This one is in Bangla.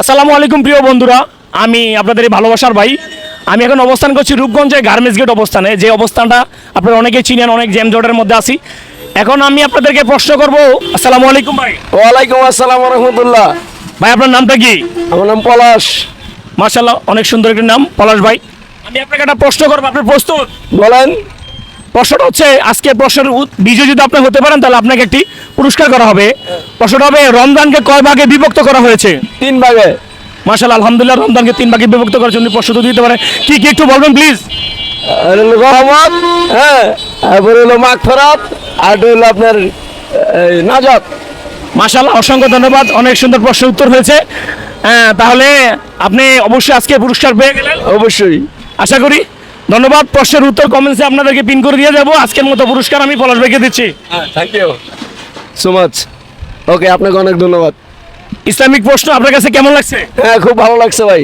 আসসালামু আলাইকুম প্রিয় বন্ধুরা, আমি আপনাদের এই ভালোবাসার ভাই। আমি এখন অবস্থান করছি রূপগঞ্জে গার্মেন্টস গেট অবস্থানে, যে অবস্থানটা আপনারা অনেকেই চিনেন, অনেক জ্যামজটের মধ্যে আছি। এখন আমি আপনাদেরকে প্রশ্ন করব। আসসালামু আলাইকুম ভাই। ওয়ালাইকুম আসসালাম রহমতুল্লাহ। ভাই আপনার নামটা কি? আমার নাম পলাশ। মাশাআল্লাহ, অনেক সুন্দর একটা নাম, পলাশ ভাই। আমি আপনাকে একটা প্রশ্ন করবো, আপনি প্রস্তুত? বলেন। প্রশ্নটা হচ্ছে, আজকে প্রশ্নের বিজয় যদি আপনি হতে পারেন তাহলে আপনাকে একটি পুরস্কার করা হবে। প্রশ্নটা হবে, রমজানকে কয় ভাগে বিভক্ত করা হয়েছে? 3 ভাগে। মাশাআল্লাহ, আলহামদুলিল্লাহ, রমজানকে 3 ভাগে বিভক্ত করার জন্য প্রশ্ন দিতে পারে। কি কি একটু বলবেন প্লিজ? আর হলো রহমত, হ্যাঁ, তারপরে হলো মাগফিরাত, আর হলো আপনার নাজাত। মাশাআল্লাহ, অসংখ্য ধন্যবাদ, অনেক সুন্দর প্রশ্নের উত্তর হয়েছে। হ্যাঁ, তাহলে আপনি অবশ্যই আজকে পুরস্কার পেয়ে গেলেন অবশ্যই। আশা করি। ধন্যবাদ। প্রশ্নের উত্তর কমেন্টসে আপনাদেরকে পিন করে দিয়ে যাবো। আজকের মতো পুরস্কার আমি পলাশ ভাইকে দিচ্ছি। Thank you so much. Okay, আপনাকে অনেক ধন্যবাদ। ইসলামিক প্রশ্ন আপনার কাছে কেমন লাগছে? হ্যাঁ, খুব ভালো লাগছে ভাই।